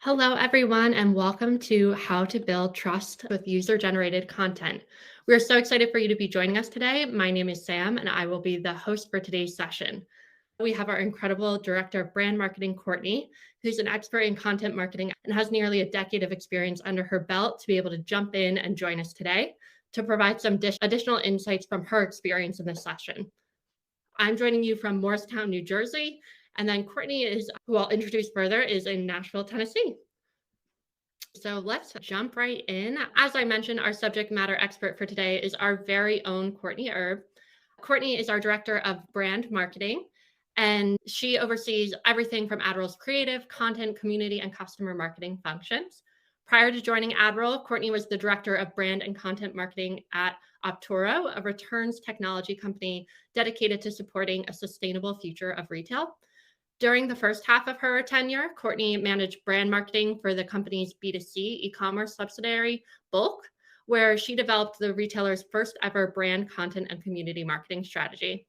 Hello, everyone, and welcome to How to Build Trust with User-Generated Content. We're so excited for you to be joining us today. My name is Sam, and I will be the host for today's session. We have our incredible Director of Brand Marketing, Courtney, who's an expert in content marketing and has nearly a decade of experience under her belt to be able to jump in and join us today to provide some additional insights from her experience in this session. I'm joining you from Morristown, New Jersey, and then Courtney who I'll introduce further, is in Nashville, Tennessee. So let's jump right in. As I mentioned, our subject matter expert for today is our very own Courtney Herb. Courtney is our Director of Brand Marketing, and she oversees everything from Admiral's creative, content, community, and customer marketing functions. Prior to joining Admiral, Courtney was the Director of Brand and Content Marketing at Optoro, a returns technology company dedicated to supporting a sustainable future of retail. During the first half of her tenure, Courtney managed brand marketing for the company's B2C e-commerce subsidiary, Bulk, where she developed the retailer's first ever brand content and community marketing strategy.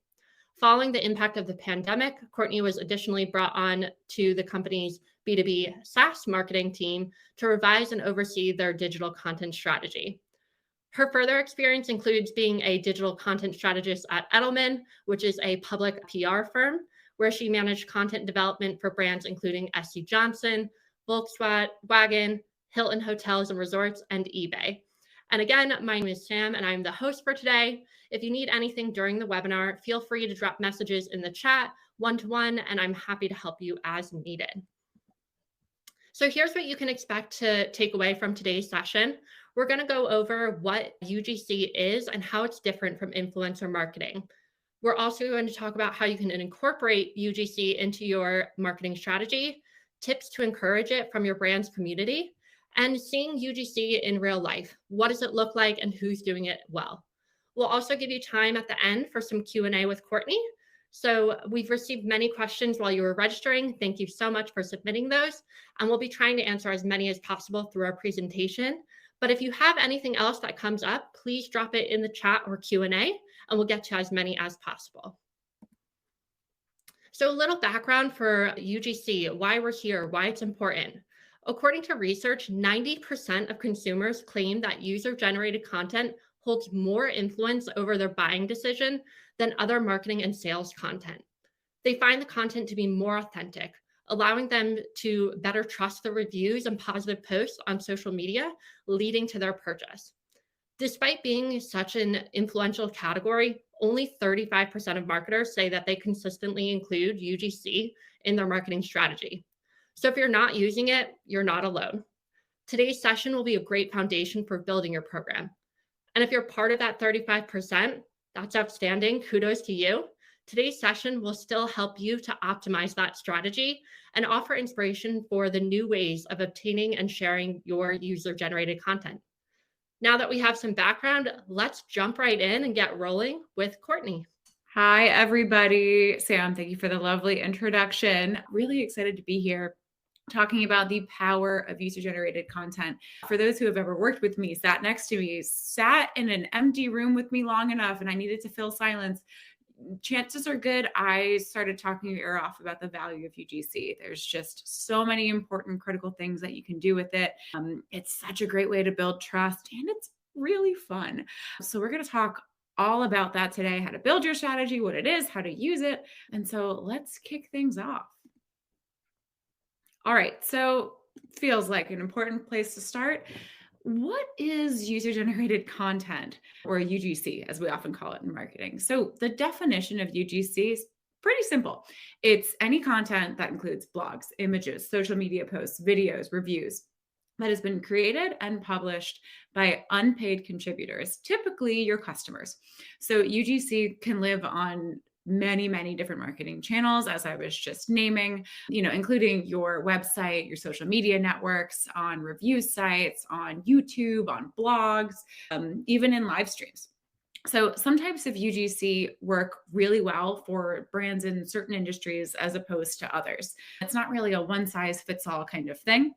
Following the impact of the pandemic, Courtney was additionally brought on to the company's B2B SaaS marketing team to revise and oversee their digital content strategy. Her further experience includes being a digital content strategist at Edelman, which is a public PR firm, where she managed content development for brands including SC Johnson, Volkswagen, Hilton Hotels and Resorts, and eBay. And again, my name is Sam, and I'm the host for today. If you need anything during the webinar, feel free to drop messages in the chat one-to-one, and I'm happy to help you as needed. So here's what you can expect to take away from today's session. We're going to go over what UGC is and how it's different from influencer marketing. We're also going to talk about how you can incorporate UGC into your marketing strategy, tips to encourage it from your brand's community, and seeing UGC in real life. What does it look like and who's doing it well? We'll also give you time at the end for some Q&A with Courtney. So we've received many questions while you were registering. Thank you so much for submitting those. And we'll be trying to answer as many as possible through our presentation. But if you have anything else that comes up, please drop it in the chat or Q&A, and we'll get to as many as possible. So a little background for UGC, why we're here, why it's important. According to research, 90% of consumers claim that user-generated content holds more influence over their buying decision than other marketing and sales content. They find the content to be more authentic, allowing them to better trust the reviews and positive posts on social media, leading to their purchase. Despite being such an influential category, only 35% of marketers say that they consistently include UGC in their marketing strategy. So if you're not using it, you're not alone. Today's session will be a great foundation for building your program. And if you're part of that 35%, that's outstanding. Kudos to you. Today's session will still help you to optimize that strategy and offer inspiration for the new ways of obtaining and sharing your user-generated content. Now that we have some background, let's jump right in and get rolling with Courtney. Hi, everybody. Sam, thank you for the lovely introduction. Really excited to be here talking about the power of user-generated content. For those who have ever worked with me, sat next to me, sat in an empty room with me long enough, and I needed to fill silence, chances are good I started talking your ear off about the value of UGC. There's just so many important, critical things that you can do with it. It's such a great way to build trust, and it's really fun. So we're going to talk all about that today, how to build your strategy, what it is, how to use it. And so let's kick things off. All right, so feels like an important place to start. What is user-generated content, or UGC, as we often call it in marketing? So the definition of UGC is pretty simple. It's any content that includes blogs, images, social media posts, videos, reviews that has been created and published by unpaid contributors, typically your customers. So UGC can live on many different marketing channels, as I was just naming, including your website, your social media networks, on review sites, on YouTube, on blogs, even in live streams. So some types of UGC work really well for brands in certain industries as opposed to others. It's not really a one size fits all kind of thing.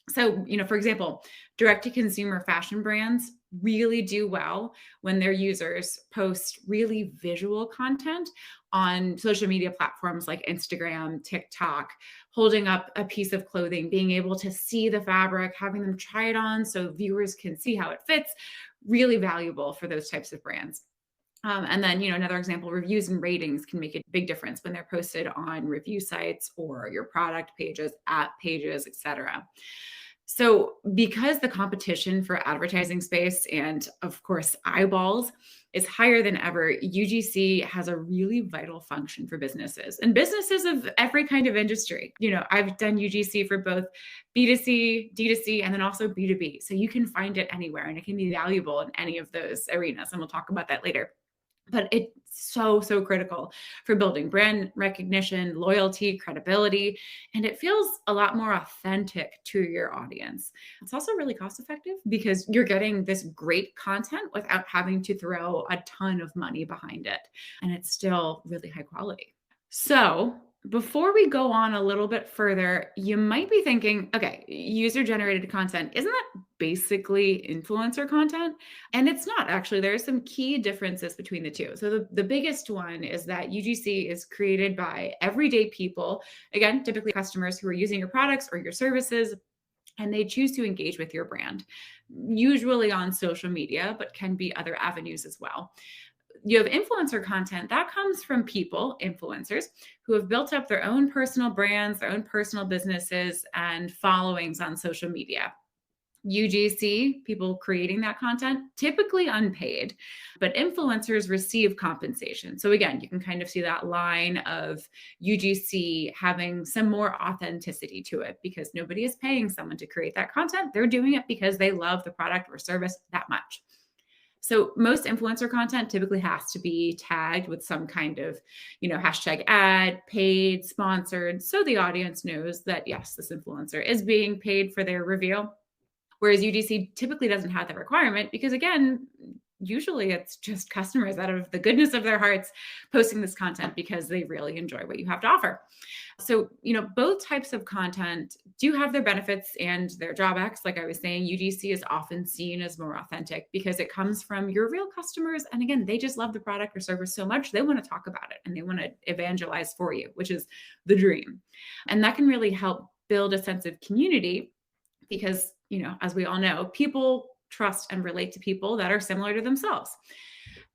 So, for example, direct to consumer fashion brands really do well when their users post really visual content on social media platforms like Instagram, TikTok, holding up a piece of clothing, being able to see the fabric, having them try it on so viewers can see how it fits, really valuable for those types of brands. And then, another example, reviews and ratings can make a big difference when they're posted on review sites or your product pages, app pages, etc. So, because the competition for advertising space and, of course, eyeballs is higher than ever, UGC has a really vital function for businesses and businesses of every kind of industry. I've done UGC for both B2C, D2C, and then also B2B. So you can find it anywhere and it can be valuable in any of those arenas. And we'll talk about that later. But it's so, so critical for building brand recognition, loyalty, credibility, and it feels a lot more authentic to your audience. It's also really cost effective because you're getting this great content without having to throw a ton of money behind it. And it's still really high quality. So, before we go on a little bit further, you might be thinking, okay, user generated content, isn't that basically influencer content? And it's not actually. There are some key differences between the two. So, the biggest one is that UGC is created by everyday people, again, typically customers who are using your products or your services, and they choose to engage with your brand, usually on social media, but can be other avenues as well. You have influencer content that comes from people, influencers, who have built up their own personal brands, their own personal businesses, and followings on social media. UGC, people creating that content, typically unpaid, but influencers receive compensation. So again, you can kind of see that line of UGC having some more authenticity to it because nobody is paying someone to create that content. They're doing it because they love the product or service that much. So most influencer content typically has to be tagged with some kind of, hashtag ad, paid, sponsored, so the audience knows that, yes, this influencer is being paid for their review. Whereas UGC typically doesn't have that requirement because, again, usually it's just customers out of the goodness of their hearts posting this content because they really enjoy what you have to offer. So, both types of content do have their benefits and their drawbacks. Like I was saying, UGC is often seen as more authentic because it comes from your real customers. And again, they just love the product or service so much, they want to talk about it and they want to evangelize for you, which is the dream. And that can really help build a sense of community because, as we all know, people trust and relate to people that are similar to themselves.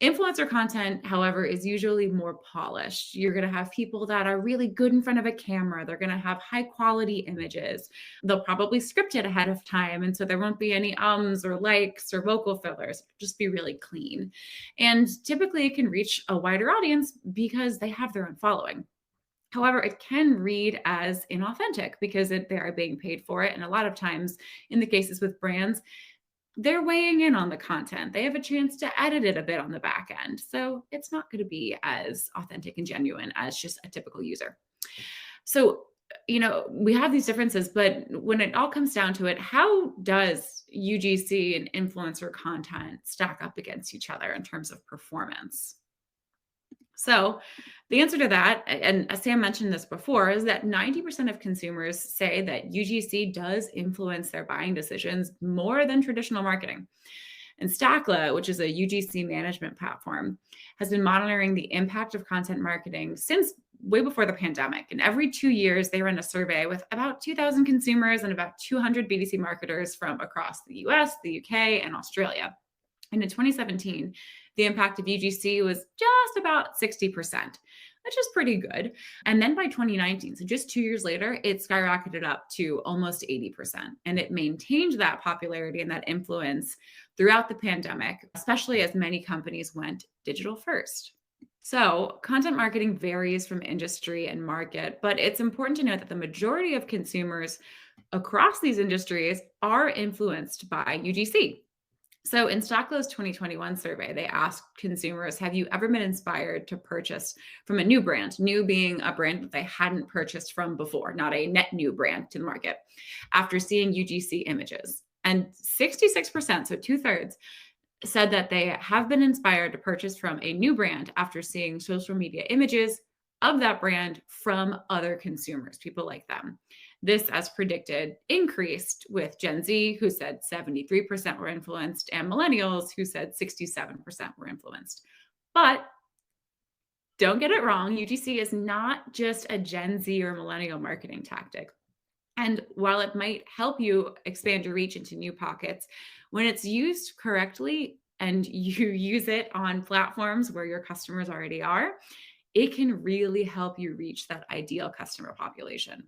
Influencer content, however, is usually more polished. You're going to have people that are really good in front of a camera. They're going to have high quality images. They'll probably script it ahead of time. And so there won't be any ums or likes or vocal fillers. Just be really clean. And typically it can reach a wider audience because they have their own following. However, it can read as inauthentic because they are being paid for it. And a lot of times in the cases with brands, they're weighing in on the content. They have a chance to edit it a bit on the back end. So it's not going to be as authentic and genuine as just a typical user. So, we have these differences, but when it all comes down to it, how does UGC and influencer content stack up against each other in terms of performance? So the answer to that, and Sam mentioned this before, is that 90% of consumers say that UGC does influence their buying decisions more than traditional marketing. And Stackla, which is a UGC management platform, has been monitoring the impact of content marketing since way before the pandemic. And every 2 years, they run a survey with about 2,000 consumers and about 200 B2C marketers from across the US, the UK, and Australia. And in 2017, the impact of UGC was just about 60%, which is pretty good. And then by 2019, so just 2 years later, it skyrocketed up to almost 80%. And it maintained that popularity and that influence throughout the pandemic, especially as many companies went digital first. So content marketing varies from industry and market, but it's important to note that the majority of consumers across these industries are influenced by UGC. So in Stocklow's 2021 survey, they asked consumers, have you ever been inspired to purchase from a new brand? New being a brand that they hadn't purchased from before, not a net new brand to the market, after seeing UGC images. And 66%, so 2/3, said that they have been inspired to purchase from a new brand after seeing social media images of that brand from other consumers, people like them. This, as predicted, increased with Gen Z, who said 73% were influenced, and millennials, who said 67% were influenced. But don't get it wrong, UGC is not just a Gen Z or millennial marketing tactic. And while it might help you expand your reach into new pockets, when it's used correctly and you use it on platforms where your customers already are, it can really help you reach that ideal customer population.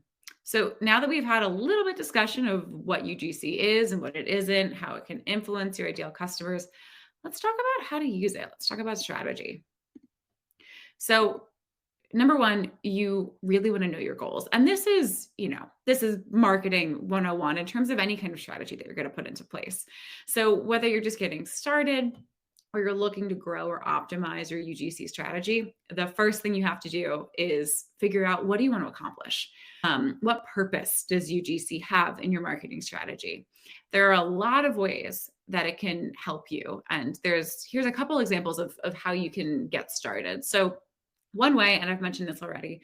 So now that we've had a little bit discussion of what UGC is and what it isn't, how it can influence your ideal customers, let's talk about how to use it. Let's talk about strategy. So number one, you really want to know your goals. And this is, this is marketing 101 in terms of any kind of strategy that you're going to put into place. So whether you're just getting started or you're looking to grow or optimize your UGC strategy, the first thing you have to do is figure out, what do you want to accomplish? What purpose does UGC have in your marketing strategy? There are a lot of ways that it can help you. And here's a couple examples of how you can get started. So one way, and I've mentioned this already,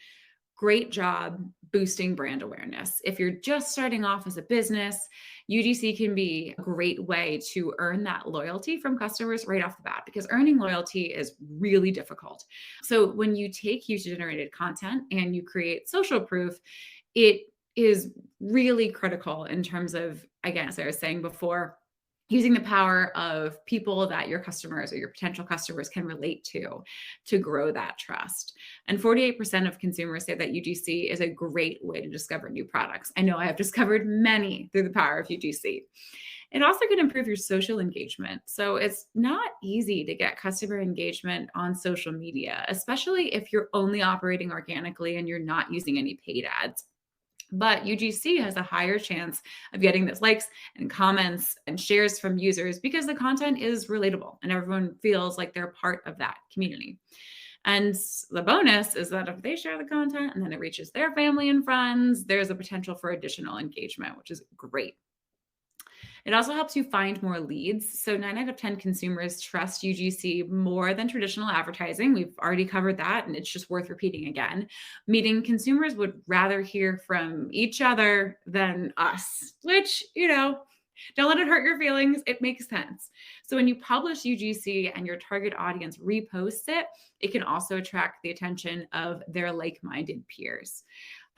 great job boosting brand awareness. If you're just starting off as a business, UGC can be a great way to earn that loyalty from customers right off the bat, because earning loyalty is really difficult. So when you take user-generated content and you create social proof, it is really critical in terms of, again, as I was saying before, using the power of people that your customers or your potential customers can relate to grow that trust. And 48% of consumers say that UGC is a great way to discover new products. I know I have discovered many through the power of UGC. It also can improve your social engagement. So it's not easy to get customer engagement on social media, especially if you're only operating organically and you're not using any paid ads. But UGC has a higher chance of getting those likes and comments and shares from users because the content is relatable and everyone feels like they're part of that community. And the bonus is that if they share the content and then it reaches their family and friends, there's a potential for additional engagement, which is great. It also helps you find more leads. So 9 out of 10 consumers trust UGC more than traditional advertising. We've already covered that, and it's just worth repeating again. Meaning consumers would rather hear from each other than us, which, don't let it hurt your feelings. It makes sense. So when you publish UGC and your target audience reposts it, it can also attract the attention of their like-minded peers.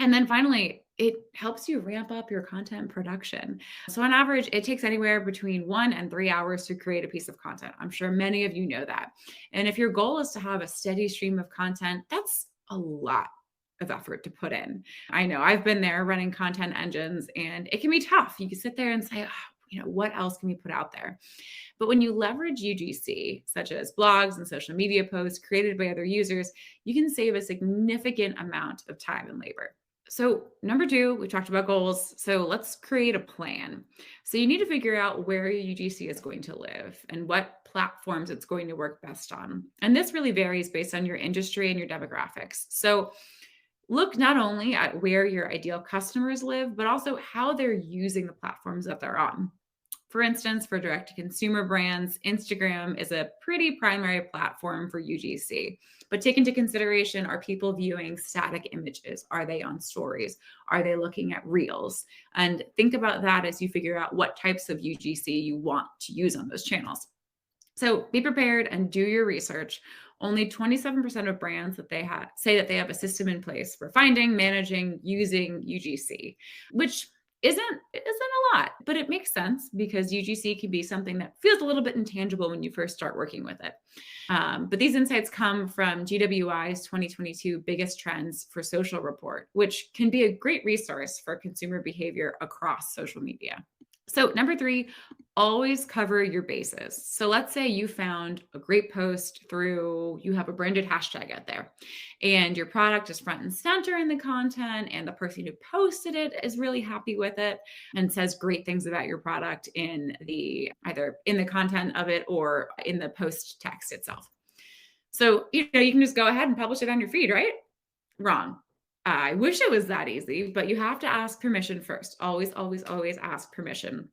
And then finally, it helps you ramp up your content production. So on average, it takes anywhere between 1 and 3 hours to create a piece of content. I'm sure many of you know that. And if your goal is to have a steady stream of content, that's a lot of effort to put in. I know I've been there running content engines, and it can be tough. You can sit there and say, what else can we put out there? But when you leverage UGC, such as blogs and social media posts created by other users, you can save a significant amount of time and labor. So number 2, we talked about goals. So let's create a plan. So you need to figure out where your UGC is going to live and what platforms it's going to work best on. And this really varies based on your industry and your demographics. So look not only at where your ideal customers live, but also how they're using the platforms that they're on. For instance, for direct-to-consumer brands, Instagram is a pretty primary platform for UGC. But take into consideration, are people viewing static images? Are they on stories? Are they looking at reels? And think about that as you figure out what types of UGC you want to use on those channels. So be prepared and do your research. Only 27% of brands that say that they have a system in place for finding, managing, using UGC, which isn't a lot, but it makes sense because UGC can be something that feels a little bit intangible when you first start working with it. But these insights come from GWI's 2022 Biggest Trends for Social report, which can be a great resource for consumer behavior across social media. So number 3, always cover your bases. So let's say you found a great post you have a branded hashtag out there and your product is front and center in the content and the person who posted it is really happy with it and says great things about your product either in the content of it or in the post text itself. So, you can just go ahead and publish it on your feed, right? Wrong. I wish it was that easy, but you have to ask permission first. Always, always, always ask permission.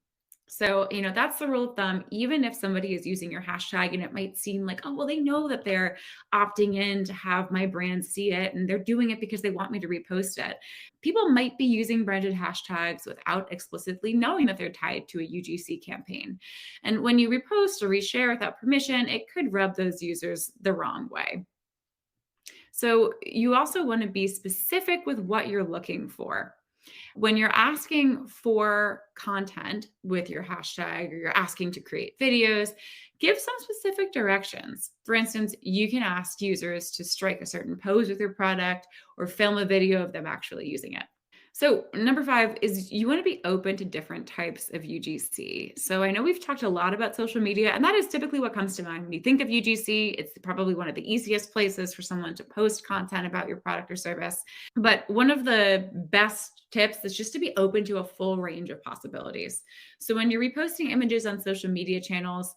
So, that's the rule of thumb. Even if somebody is using your hashtag and it might seem like, oh, well, they know that they're opting in to have my brand see it and they're doing it because they want me to repost it. People might be using branded hashtags without explicitly knowing that they're tied to a UGC campaign. And when you repost or reshare without permission, it could rub those users the wrong way. So, you also want to be specific with what you're looking for. When you're asking for content with your hashtag or you're asking to create videos, give some specific directions. For instance, you can ask users to strike a certain pose with your product or film a video of them actually using it. So, number 5 is you want to be open to different types of UGC. So, I know we've talked a lot about social media, and that is typically what comes to mind. When you think of UGC, it's probably one of the easiest places for someone to post content about your product or service. But one of the best tips is just to be open to a full range of possibilities. So, when you're reposting images on social media channels,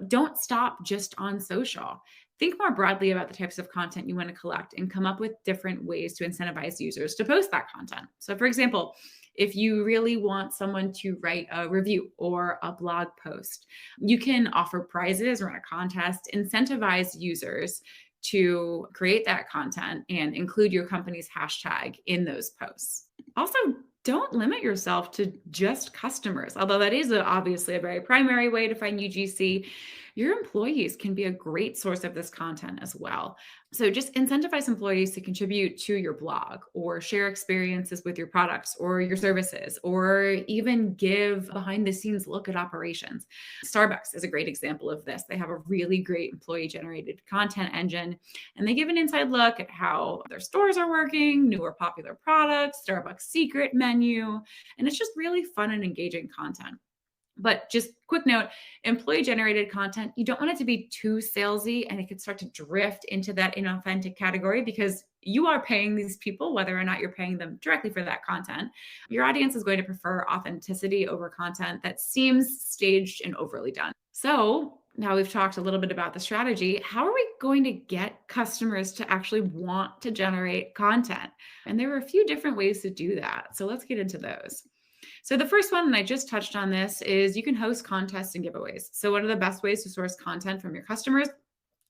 don't stop just on social. Think more broadly about the types of content you want to collect and come up with different ways to incentivize users to post that content. So, for example, if you really want someone to write a review or a blog post, you can offer prizes, run a contest, incentivize users to create that content and include your company's hashtag in those posts. Also, don't limit yourself to just customers, although that is obviously a very primary way to find UGC. Your employees can be a great source of this content as well. So just incentivize employees to contribute to your blog or share experiences with your products or your services, or even give behind the scenes look at operations. Starbucks is a great example of this. They have a really great employee generated content engine, and they give an inside look at how their stores are working, newer popular products, Starbucks secret menu, and it's just really fun and engaging content. But just quick note, employee generated content, you don't want it to be too salesy and it could start to drift into that inauthentic category because you are paying these people, whether or not you're paying them directly for that content. Your audience is going to prefer authenticity over content that seems staged and overly done. So now we've talked a little bit about the strategy. How are we going to get customers to actually want to generate content? And there are a few different ways to do that. So let's get into those. So the first one, and I just touched on this, is you can host contests and giveaways. So one of the best ways to source content from your customers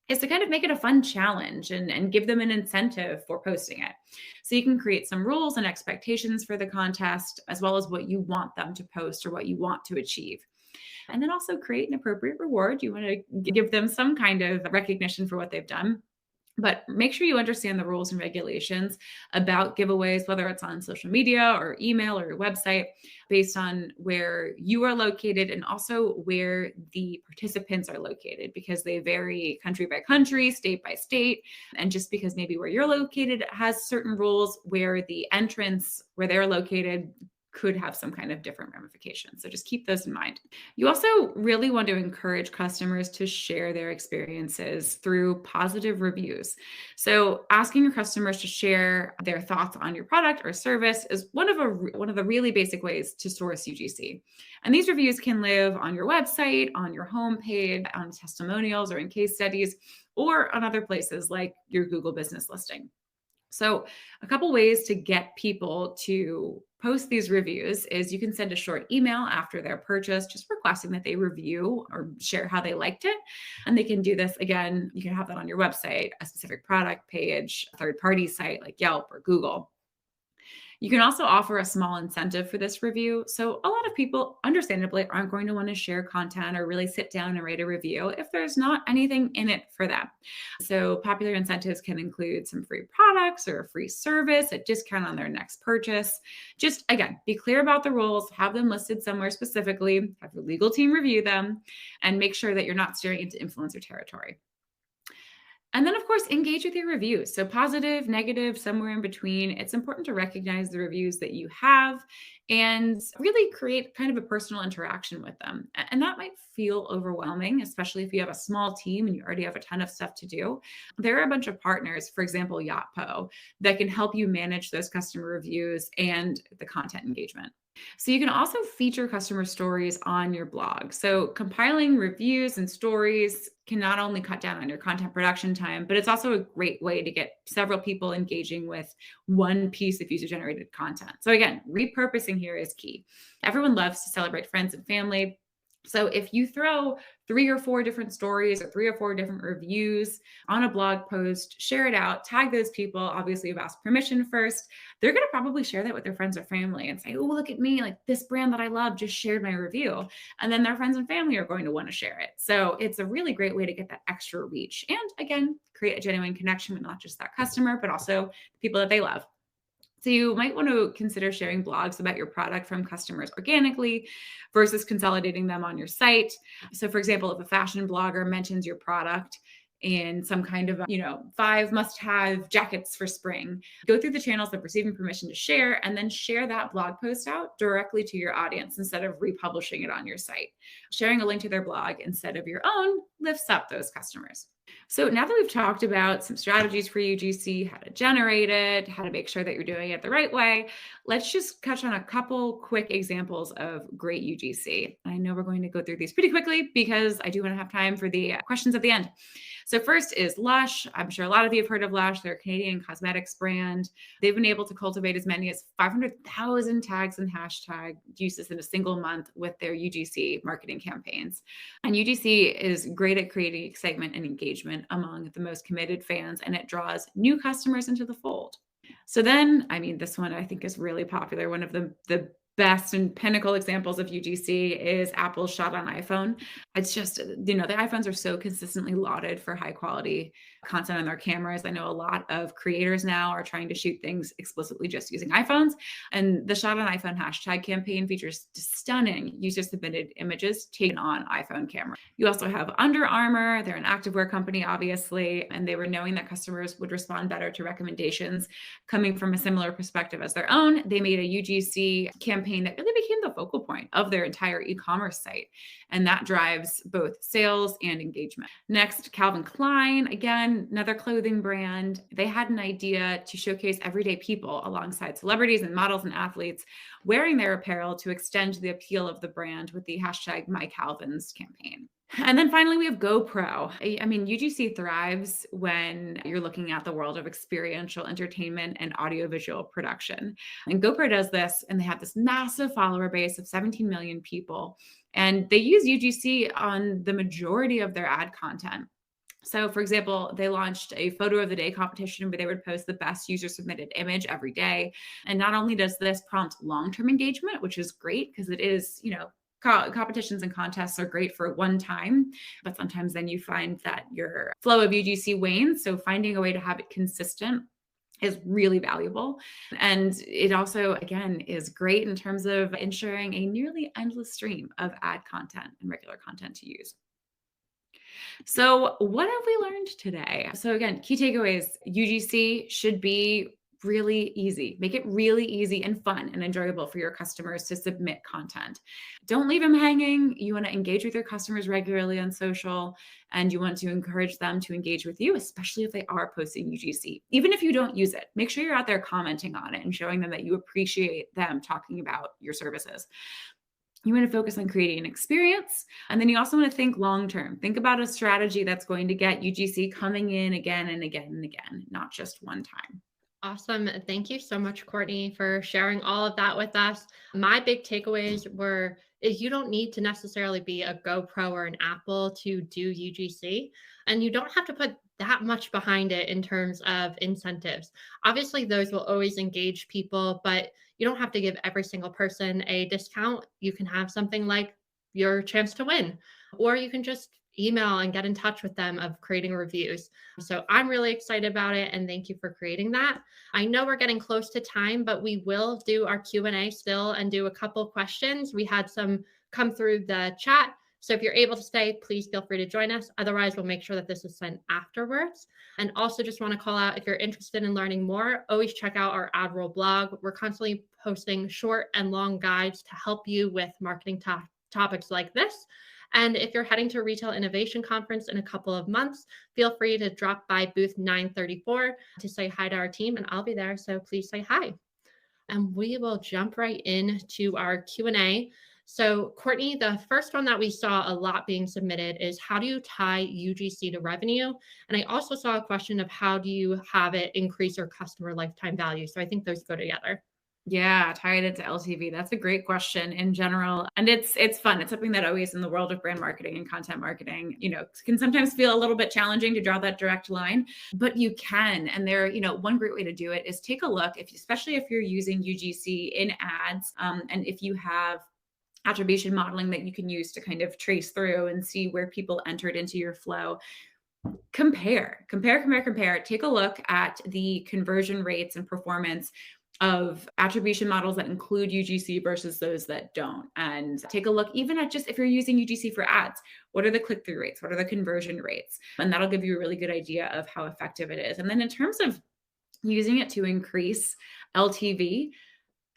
is to kind of make it a fun challenge and give them an incentive for posting it. So you can create some rules and expectations for the contest, as well as what you want them to post or what you want to achieve. And then also create an appropriate reward. You want to give them some kind of recognition for what they've done. But make sure you understand the rules and regulations about giveaways, whether it's on social media or email or your website, based on where you are located and also where the participants are located, because they vary country by country, state by state. And just because maybe where you're located has certain rules, where the entrance where they're located could have some kind of different ramifications. So just keep those in mind. You also really want to encourage customers to share their experiences through positive reviews. So asking your customers to share their thoughts on your product or service is one of the really basic ways to source UGC. And these reviews can live on your website, on your homepage, on testimonials or in case studies, or on other places like your Google business listing. So a couple ways to get people to post these reviews is you can send a short email after their purchase, just requesting that they review or share how they liked it. And they can do this again. You can have that on your website, a specific product page, a third-party site like Yelp or Google. You can also offer a small incentive for this review. So a lot of people, understandably, aren't going to want to share content or really sit down and write a review if there's not anything in it for them. So popular incentives can include some free products or a free service, a discount on their next purchase. Just, again, be clear about the rules, have them listed somewhere specifically, have your legal team review them, and make sure that you're not steering into influencer territory. And then, of course, engage with your reviews. So positive, negative, somewhere in between. It's important to recognize the reviews that you have and really create kind of a personal interaction with them. And that might feel overwhelming, especially if you have a small team and you already have a ton of stuff to do. There are a bunch of partners, for example, Yotpo, that can help you manage those customer reviews and the content engagement. So you can also feature customer stories on your blog. So compiling reviews and stories can not only cut down on your content production time, but it's also a great way to get several people engaging with one piece of user generated content. So again, repurposing here is key. Everyone loves to celebrate friends and family. So if you throw 3 or 4 different stories or 3 or 4 different reviews on a blog post, share it out, tag those people. Obviously, you've asked permission first. They're going to probably share that with their friends or family and say, oh, look at me. Like this brand that I love just shared my review. And then their friends and family are going to want to share it. So it's a really great way to get that extra reach. And again, create a genuine connection with not just that customer, but also the people that they love. So you might want to consider sharing blogs about your product from customers organically versus consolidating them on your site. So for example, if a fashion blogger mentions your product in some kind of, 5 must-have jackets for spring, go through the channels of receiving permission to share and then share that blog post out directly to your audience instead of republishing it on your site. Sharing a link to their blog instead of your own lifts up those customers. So now that we've talked about some strategies for UGC, how to generate it, how to make sure that you're doing it the right way, let's just touch on a couple quick examples of great UGC. I know we're going to go through these pretty quickly because I do want to have time for the questions at the end. So first is Lush. I'm sure a lot of you have heard of Lush. They're a Canadian cosmetics brand. They've been able to cultivate as many as 500,000 tags and hashtag uses in a single month with their UGC marketing campaigns. And UGC is great at creating excitement and engagement among the most committed fans, and it draws new customers into the fold. So then, this one I think is really popular. One of the best and pinnacle examples of UGC is Apple's shot on iPhone. It's just, the iPhones are so consistently lauded for high quality content on their cameras. I know a lot of creators now are trying to shoot things explicitly just using iPhones. And the shot on iPhone hashtag campaign features stunning user submitted images taken on iPhone camera. You also have Under Armour. They're an activewear company, obviously, and they were knowing that customers would respond better to recommendations coming from a similar perspective as their own. They made a UGC campaign that really became the focal point of their entire e-commerce site. And that drives both sales and engagement. Next, Calvin Klein, again, another clothing brand. They had an idea to showcase everyday people alongside celebrities and models and athletes wearing their apparel to extend the appeal of the brand with the hashtag #MyCalvins campaign. And then finally, we have GoPro. UGC thrives when you're looking at the world of experiential entertainment and audiovisual production. And GoPro does this, and they have this massive follower base of 17 million people. And they use UGC on the majority of their ad content. So, for example, they launched a photo of the day competition where they would post the best user submitted image every day. And not only does this prompt long-term engagement, which is great because it is, competitions and contests are great for one time, but sometimes then you find that your flow of UGC wanes. So finding a way to have it consistent is really valuable. And it also, again, is great in terms of ensuring a nearly endless stream of ad content and regular content to use. So what have we learned today? So again, key takeaways, UGC should be really easy. Make it really easy and fun and enjoyable for your customers to submit content. Don't leave them hanging. You want to engage with your customers regularly on social, and you want to encourage them to engage with you, especially if they are posting UGC. Even if you don't use it, make sure you're out there commenting on it and showing them that you appreciate them talking about your services. You want to focus on creating an experience. And then you also want to think long-term. Think about a strategy that's going to get UGC coming in again and again and again, not just one time. Awesome. Thank you so much, Courtney, for sharing all of that with us. My big takeaways were you don't need to necessarily be a GoPro or an Apple to do UGC, and you don't have to put that much behind it in terms of incentives. Obviously, those will always engage people, but you don't have to give every single person a discount. You can have something like your chance to win, or you can just email and get in touch with them of creating reviews. So I'm really excited about it, and thank you for creating that. I know we're getting close to time, but we will do our Q&A still and do a couple questions. We had some come through the chat. So if you're able to stay, please feel free to join us. Otherwise, we'll make sure that this is sent afterwards. And also just want to call out, if you're interested in learning more, always check out our AdRoll blog. We're constantly posting short and long guides to help you with marketing topics like this. And if you're heading to a Retail Innovation Conference in a couple of months, feel free to drop by booth 934 to say hi to our team, and I'll be there. So please say hi. and we will jump right into our Q&A. So, Courtney, the first one that we saw a lot being submitted is how do you tie UGC to revenue? And I also saw a question of how do you have it increase your customer lifetime value? So I think those go together. Yeah, tie it into LTV. That's a great question in general. And it's fun. It's something that always in the world of brand marketing and content marketing, can sometimes feel a little bit challenging to draw that direct line, but you can. And one great way to do it is take a look, especially if you're using UGC in ads, and if you have attribution modeling that you can use to kind of trace through and see where people entered into your flow. Compare. Take a look at the conversion rates and performance of attribution models that include UGC versus those that don't. And take a look even at just if you're using UGC for ads, what are the click-through rates? What are the conversion rates? And that'll give you a really good idea of how effective it is. And then in terms of using it to increase LTV,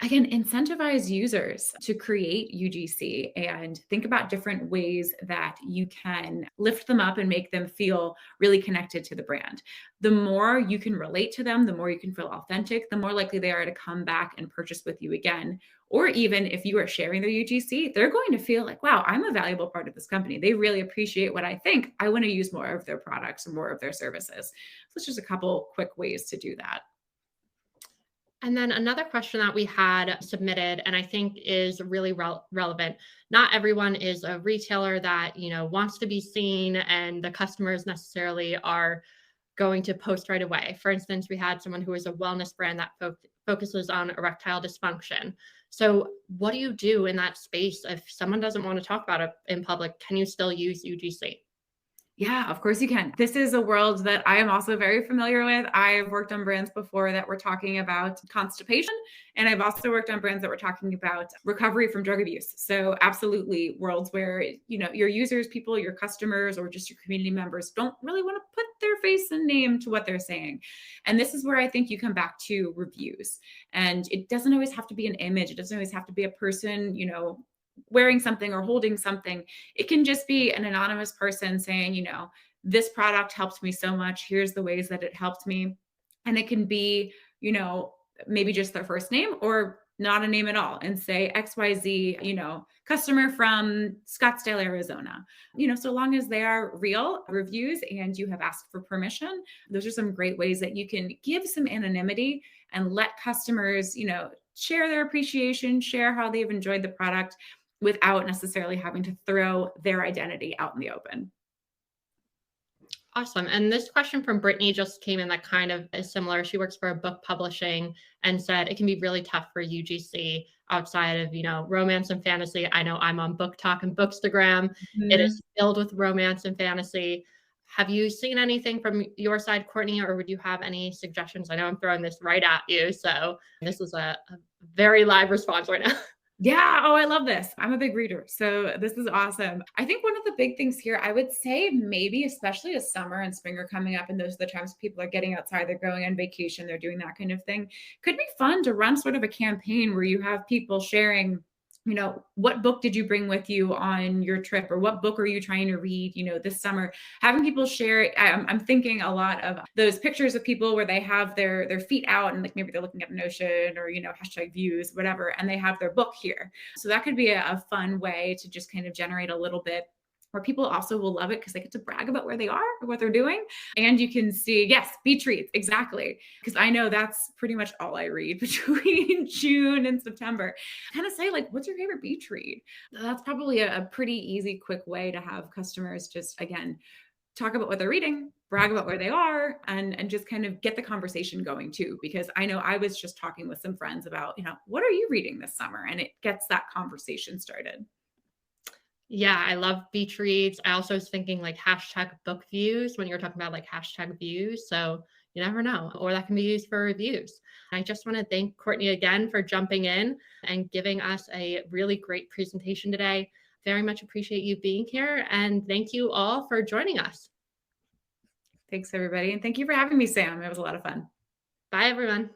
again, incentivize users to create UGC and think about different ways that you can lift them up and make them feel really connected to the brand. The more you can relate to them, the more you can feel authentic, the more likely they are to come back and purchase with you again. Or even if you are sharing their UGC, they're going to feel like, wow, I'm a valuable part of this company. They really appreciate what I think. I want to use more of their products or more of their services. So it's just a couple quick ways to do that. And then another question that we had submitted, and I think is really relevant. Not everyone is a retailer that, wants to be seen and the customers necessarily are going to post right away. For instance, we had someone who is a wellness brand that focuses on erectile dysfunction. So what do you do in that space if someone doesn't want to talk about it in public? Can you still use UGC? Yeah, of course you can. This is a world that I am also very familiar with. I've worked on brands before that were talking about constipation, and I've also worked on brands that were talking about recovery from drug abuse. So absolutely worlds where, your users, people, your customers, or just your community members don't really want to put their face and name to what they're saying. And this is where I think you come back to reviews. And it doesn't always have to be an image. It doesn't always have to be a person, wearing something or holding something. It can just be an anonymous person saying, this product helped me so much. Here's the ways that it helped me. And it can be, maybe just their first name or not a name at all and say XYZ, customer from Scottsdale, Arizona. So long as they are real reviews and you have asked for permission, those are some great ways that you can give some anonymity and let customers, share their appreciation, share how they've enjoyed the product without necessarily having to throw their identity out in the open. Awesome. And this question from Brittany just came in that kind of is similar. She works for a book publishing and said it can be really tough for UGC outside of, romance and fantasy. I know I'm on Book Talk and Bookstagram. It is filled with romance and fantasy. Have you seen anything from your side, Courtney, or would you have any suggestions? I know I'm throwing this right at you. So this is a very live response right now. Yeah. Oh, I love this. I'm a big reader. So this is awesome. I think one of the big things here, I would say maybe, especially as summer and spring are coming up, and those are the times people are getting outside, they're going on vacation, they're doing that kind of thing. Could be fun to run sort of a campaign where you have people sharing, what book did you bring with you on your trip, or what book are you trying to read, this summer? Having people share, I'm thinking a lot of those pictures of people where they have their feet out and like maybe they're looking at an ocean or, hashtag views, whatever, and they have their book here. So that could be a fun way to just kind of generate a little bit where people also will love it because they get to brag about where they are or what they're doing. And you can see, yes, beach reads, exactly. Because I know that's pretty much all I read between June and September. Kind of say like, what's your favorite beach read? That's probably a pretty easy, quick way to have customers just, again, talk about what they're reading, brag about where they are, and just kind of get the conversation going too. Because I know I was just talking with some friends about, what are you reading this summer? And it gets that conversation started. Yeah, I love beach reads. I also was thinking like hashtag book views when you were talking about like hashtag views. So you never know, or that can be used for reviews. I just want to thank Courtney again for jumping in and giving us a really great presentation today. Very much appreciate you being here. And thank you all for joining us. Thanks, everybody. And thank you for having me, Sam. It was a lot of fun. Bye, everyone.